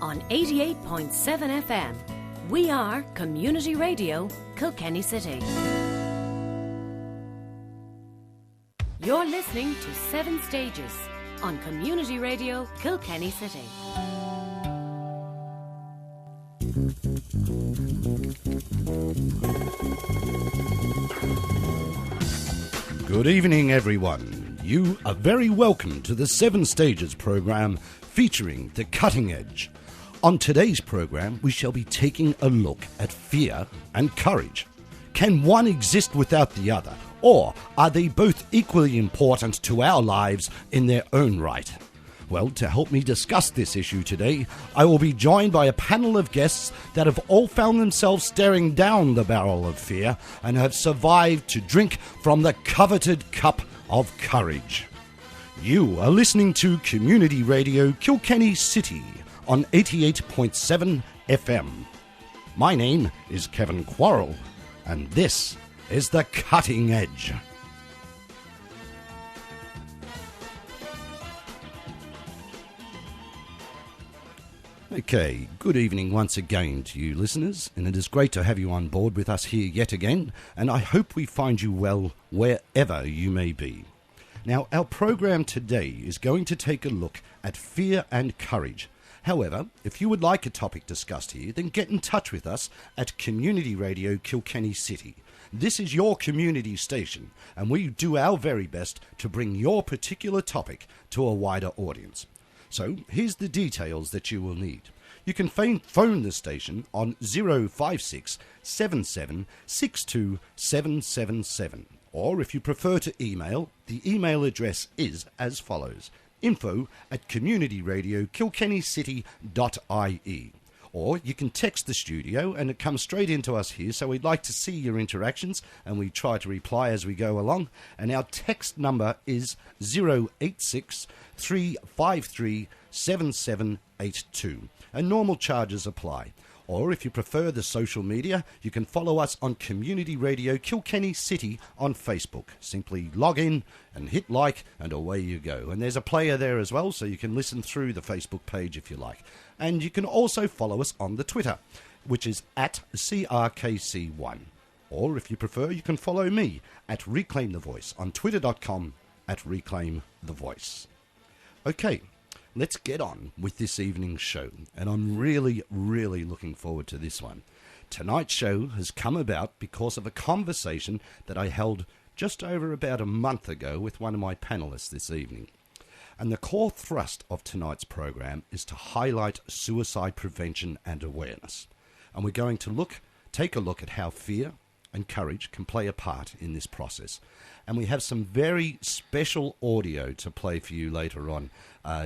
on 88.7 FM. We are Community Radio, Kilkenny City. You're listening to Seven Stages on Community Radio, Kilkenny City. Good evening, everyone. You are very welcome to the Seven Stages program featuring The Cutting Edge. On today's program, we shall be taking a look at fear and courage. Can one exist without the other, or are they both equally important to our lives in their own right? Well, to help me discuss this issue today, I will be joined by a panel of guests that have all found themselves staring down the barrel of fear and have survived to drink from the coveted cup of courage. You are listening to Community Radio Kilkenny City on 88.7 FM. My name is Kevin Quarrell, and this is The Cutting Edge. Okay, good evening once again to you listeners, and it is great to have you on board with us here yet again, and I hope we find you well wherever you may be. Now, our program today is going to take a look at fear and courage. However, if you would like a topic discussed here, then get in touch with us at Community Radio Kilkenny City. This is your community station, and we do our very best to bring your particular topic to a wider audience. So, here's the details that you will need. You can phone the station on 056 77 62 777. Or if you prefer to email, the email address is as follows: info@communityradiokilkennycity.ie. Or you can text the studio and it comes straight into us here, so we'd like to see your interactions and we try to reply as we go along. And our text number is 086 353 7782. And normal charges apply. Or if you prefer the social media, you can follow us on Community Radio Kilkenny City on Facebook. Simply log in and hit like and away you go. And there's a player there as well, so you can listen through the Facebook page if you like. And you can also follow us on the Twitter, which is at CRKC1. Or if you prefer, you can follow me at Reclaim the Voice on twitter.com at Reclaim the Voice. Okay. Let's get on with this evening's show, and I'm really looking forward to this one. Tonight's show has come about because of a conversation that I held just over about a month ago with one of my panellists this evening. And the core thrust of tonight's program is to highlight suicide prevention and awareness. And we're going to take a look at how fear and courage can play a part in this process. And we have some very special audio to play for you later on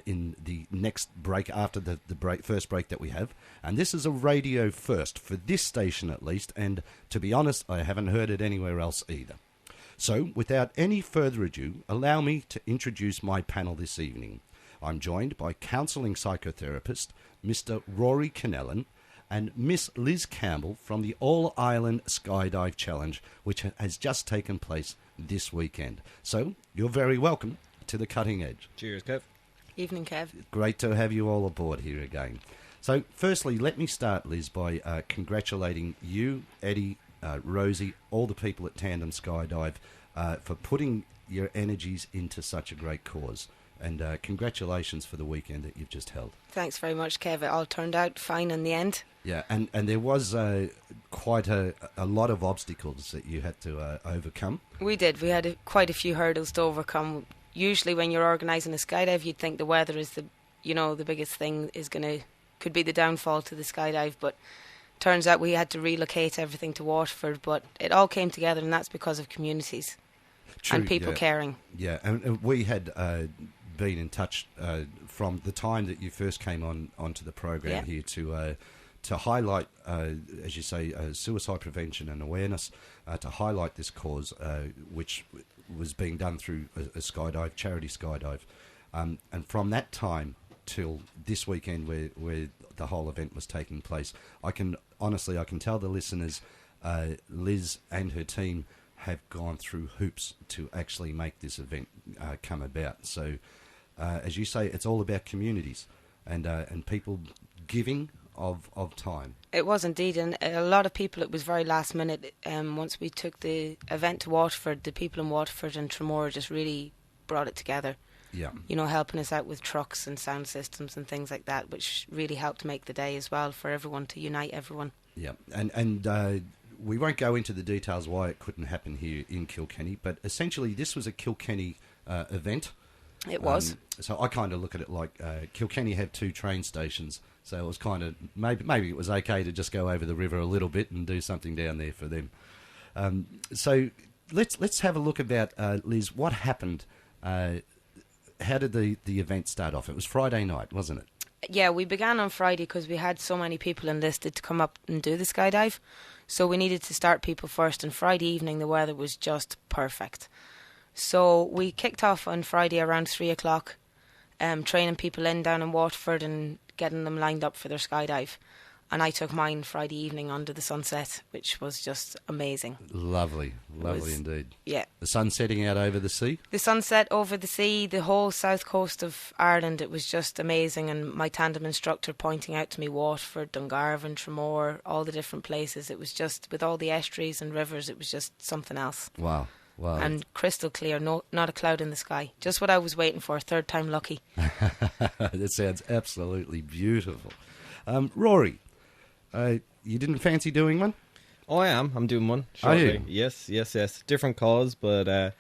in the next break, after the first break that we have. And this is a radio first, for this station at least, and to be honest, I haven't heard it anywhere else either. So, without any further ado, allow me to introduce my panel this evening. I'm joined by counselling psychotherapist Mr. Rory Kennellan and Miss Liz Campbell from the All-Ireland Skydive Challenge, which has just taken place this weekend. So, you're very welcome to The Cutting Edge. Cheers, Kev. Evening, Kev. Great to have you all aboard here again. So, firstly, let me start, Liz, by congratulating you, Eddie, Rosie, all the people at Tandem Skydive for putting your energies into such a great cause. And congratulations for the weekend that you've just held. Thanks very much, Kev. It all turned out fine in the end. Yeah, and there was quite a lot of obstacles that you had to overcome. We did. We had quite a few hurdles to overcome. Usually when you're organising a skydive, you'd think the weather is the biggest thing, could be the downfall to the skydive, but turns out we had to relocate everything to Waterford, but it all came together, and that's because of communities. True, and people caring. Yeah, and we had been in touch from the time that you first came onto the program here to highlight, as you say, suicide prevention and awareness, to highlight this cause, which was being done through a skydive, charity skydive. And from that time till this weekend where the whole event was taking place, I can tell the listeners, Liz and her team have gone through hoops to actually make this event come about. So, as you say, it's all about communities and people giving of time. It was indeed, and a lot of people, it was very last minute. Once we took the event to Waterford, the people in Waterford and Tremor just really brought it together. Yeah. You know, helping us out with trucks and sound systems and things like that, which really helped make the day as well for everyone, to unite everyone. Yeah, and we won't go into the details why it couldn't happen here in Kilkenny, but essentially this was a Kilkenny event. It was. So I kind of look at it like Kilkenny had 2 train stations, so it was kind of maybe it was okay to just go over the river a little bit and do something down there for them. So let's have a look about Liz. What happened? How did the event start off? It was Friday night, wasn't it? Yeah, we began on Friday because we had so many people enlisted to come up and do the skydive. So we needed to start people first, and Friday evening the weather was just perfect. So we kicked off on Friday around 3 o'clock, training people down in Waterford and getting them lined up for their skydive. And I took mine Friday evening under the sunset, which was just amazing. Lovely indeed. Yeah. The sun setting out over the sea? The sunset over the sea, the whole south coast of Ireland, it was just amazing. And my tandem instructor pointing out to me Waterford, Dungarvan, Tremor, all the different places. It was just, with all the estuaries and rivers, it was just something else. Wow. And crystal clear, not a cloud in the sky. Just what I was waiting for, third time lucky. That sounds absolutely beautiful. Rory, you didn't fancy doing one? Oh, I am. I'm doing one shortly. Are you? Yes. Different cause, but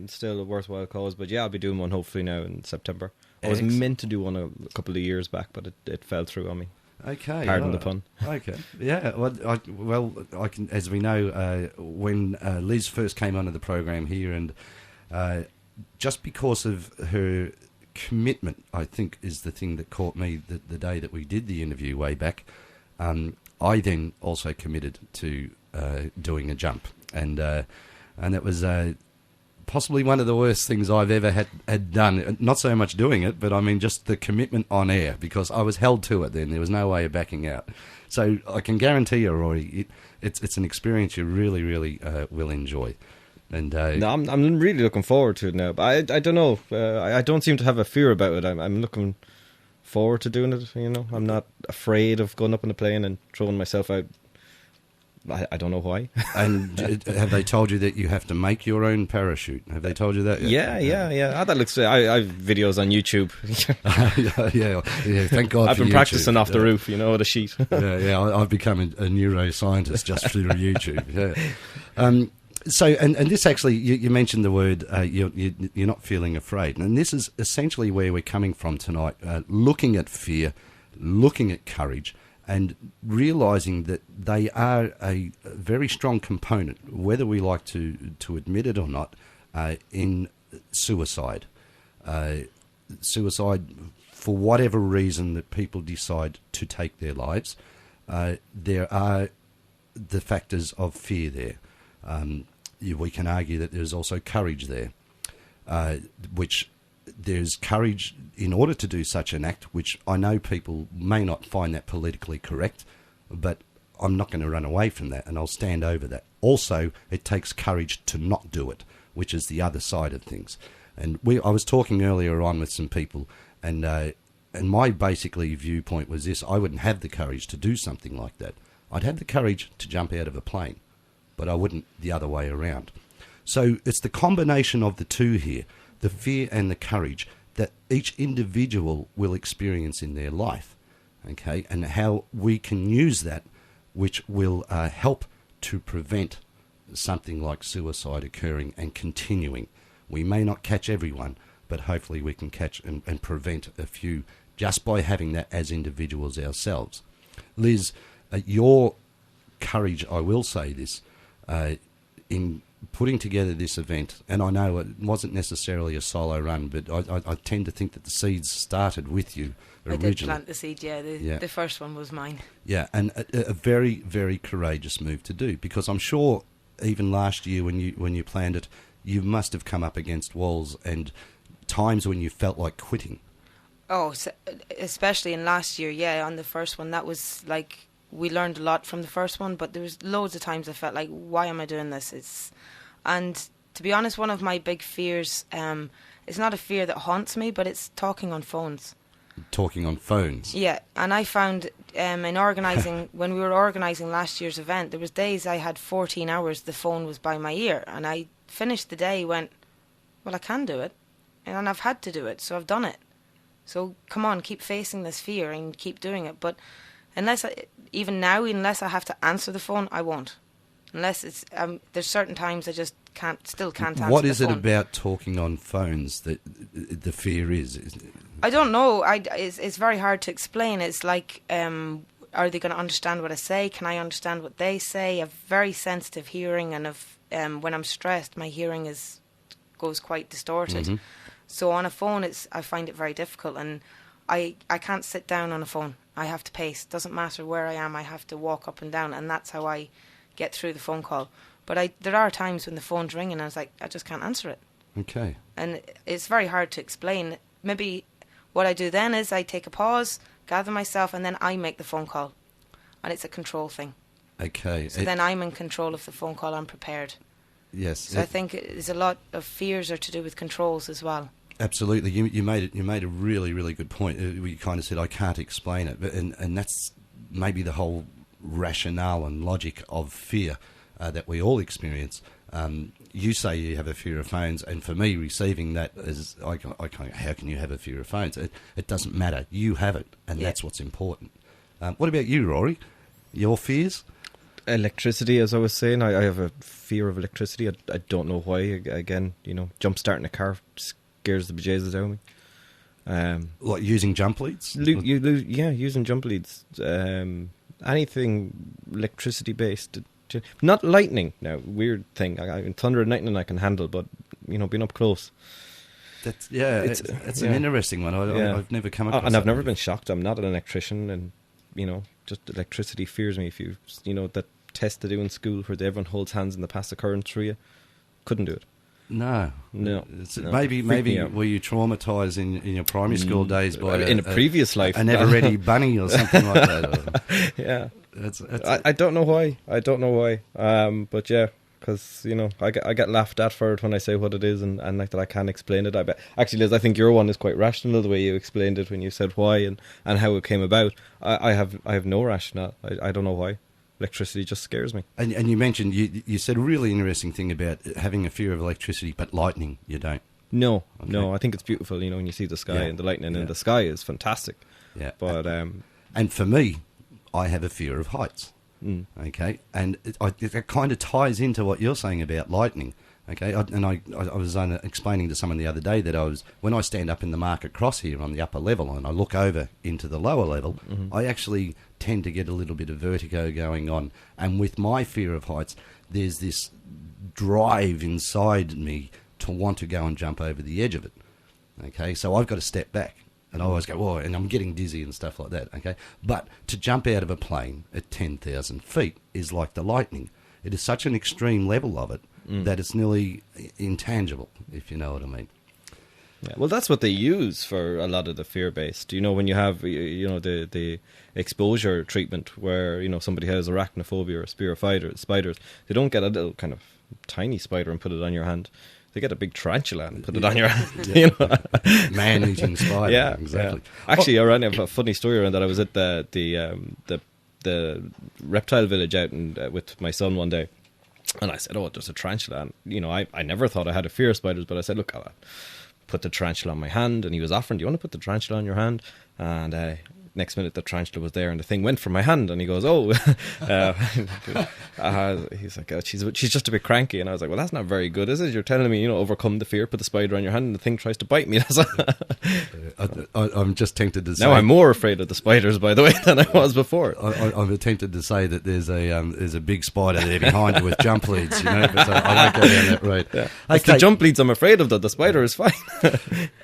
still a worthwhile cause. But yeah, I'll be doing one hopefully now in September. I was meant to do one a couple of years back, but it fell through on me. Okay. Pardon the pun. Okay. Yeah. Well, I can, as we know, when Liz first came onto the program here, and just because of her commitment, I think, is the thing that caught me the day that we did the interview way back. I then also committed to doing a jump, and it was possibly one of the worst things I've ever had done. Not so much doing it, but I mean just the commitment on air, because I was held to it then. There was no way of backing out. So I can guarantee you, Rory, it's an experience you really, really will enjoy. And no, I'm really looking forward to it now. But I don't know. I don't seem to have a fear about it. I'm looking forward to doing it. You know, I'm not afraid of going up on a plane and throwing myself out. I don't know why. And have they told you that you have to make your own parachute? Have they told you that yet? Yeah. That looks. I have videos on YouTube. yeah. Thank God. I've been practicing off the roof, with a sheet. I've become a neuroscientist just through YouTube. Yeah. So, and this actually, you mentioned the word, you're not feeling afraid. And this is essentially where we're coming from tonight, looking at fear, looking at courage, and realising that they are a very strong component, whether we like to admit it or not, in suicide. Suicide, for whatever reason that people decide to take their lives, there are the factors of fear there. We can argue that there's also courage there, which there's courage in order to do such an act, which I know people may not find that politically correct, but I'm not going to run away from that, and I'll stand over that. Also, it takes courage to not do it, which is the other side of things. And I was talking earlier on with some people, and my basically viewpoint was this: I wouldn't have the courage to do something like that. I'd have the courage to jump out of a plane, but I wouldn't the other way around. So it's the combination of the two here, the fear and the courage, that each individual will experience in their life, okay, and how we can use that, which will help to prevent something like suicide occurring and continuing. We may not catch everyone, but hopefully we can catch and prevent a few just by having that as individuals ourselves. Liz, your courage, I will say this, in putting together this event, and I know it wasn't necessarily a solo run, but I tend to think that the seeds started with you originally. I did plant the seed, the first one was mine. Yeah, and a very, very courageous move to do, because I'm sure even last year when you planned it, you must have come up against walls and times when you felt like quitting. Oh, especially in last year, on the first one, that was like, we learned a lot from the first one, but there was loads of times I felt like, why am I doing this? And to be honest, one of my big fears, it's not a fear that haunts me, but it's talking on phones. talking on phones. Yeah, and I found in organising, when we were organising last year's event, there was days I had 14 hours the phone was by my ear, and I finished the day, went, well, I can do it, and I've had to do it, so I've done it. So come on, keep facing this fear and keep doing it. But even now, unless I have to answer the phone, I won't. Unless it's there's certain times I just can't answer the phone. What is it about talking on phones that the fear is? I don't know. It's very hard to explain. It's like, are they going to understand what I say? Can I understand what they say? I have very sensitive hearing, and when I'm stressed, my hearing goes quite distorted. Mm-hmm. So on a phone, I find it very difficult, and I can't sit down on a phone. I have to pace. Doesn't matter where I am. I have to walk up and down, and that's how I get through the phone call. But there are times when the phone's ringing and I was like, I just can't answer it. Okay. And it's very hard to explain. Maybe what I do then is I take a pause, gather myself, and then I make the phone call. And it's a control thing. Okay. So then I'm in control of the phone call. I'm prepared. Yes. So I think there's a lot of fears are to do with controls as well. Absolutely. You made a really, really good point. You kind of said, I can't explain it. And that's maybe the whole rationale and logic of fear that we all experience. You say you have a fear of phones, and for me, receiving that is, I can't, how can you have a fear of phones? It doesn't matter. You have it, and that's what's important. What about you, Rory? Your fears? Electricity, as I was saying, I have a fear of electricity. I don't know why. Again, jump starting a car scares the bejesus out of me. Like using jump leads? Using jump leads. Anything electricity based. Not lightning. Now, weird thing. Thunder and lightning I can handle, but being up close. It's an interesting one. I've never come across. And I've never been shocked. I'm not an electrician, and just electricity fears me. If that test they do in school where everyone holds hands and they pass the current through you, couldn't do it. No. Maybe me were you traumatised in your primary school days by in a previous life, an ever-ready bunny or something like that? Yeah. I don't know why. But yeah, because I get laughed at for it when I say what it is, and like that I can't explain it. I bet actually, Liz, I think your one is quite rational the way you explained it when you said why and how it came about. I have no rationale. I don't know why. Electricity just scares me. And you mentioned you said a really interesting thing about having a fear of electricity, but lightning you don't. No, okay. No. I think it's beautiful. When you see the sky and the lightning in the sky is fantastic. Yeah, but and for me, I have a fear of heights. Okay, and it kind of ties into what you're saying about lightning. Okay, I was explaining to someone the other day that when I stand up in the market cross here on the upper level and I look over into the lower level, I actually tend to get a little bit of vertigo going on. And with my fear of heights, there's this drive inside me to want to go and jump over the edge of it. Okay, so I've got to step back. And I always go, whoa, and I'm getting dizzy and stuff like that, okay? But to jump out of a plane at 10,000 feet is like the lightning. It is such an extreme level of it that it's nearly intangible, if you know what I mean. Yeah, well, that's what they use for a lot of the fear-based. When you have, the exposure treatment where, somebody has arachnophobia or fear of spiders, they don't get a little kind of tiny spider and put it on your hand. They get a big tarantula and put it on your hand. Man-eating spider. Yeah, exactly. Yeah. Actually, I ran a funny story around that. I was at the reptile village out with my son one day, and I said, "Oh, there's a tarantula." And I never thought I had a fear of spiders, but I said, "Look, I'll put the tarantula on my hand." And he was offering, "Do you want to put the tarantula on your hand?" And next minute, the tarantula was there, and the thing went from my hand. And he goes, "Oh," he's like, "She's just a bit cranky." And I was like, "Well, that's not very good, is it? You're telling me, overcome the fear, put the spider on your hand, and the thing tries to bite me." I'm just tempted to say. Now I'm more afraid of the spiders, by the way, than I was before. I'm tempted to say that there's a big spider there behind you with jump leads, but I won't go down that road. Yeah. Okay. It's the jump leads I'm afraid of, though. The spider is fine.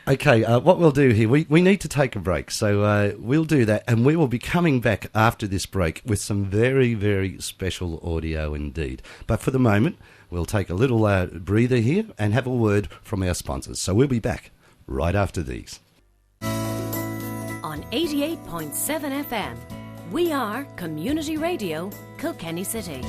Okay, what we'll do here, we need to take a break, so we'll do that, and we will be coming back after this break with some very, very special audio indeed. But for the moment, we'll take a little breather here and have a word from our sponsors. So we'll be back right after these. On 88.7 FM, we are Community Radio, Kilkenny City.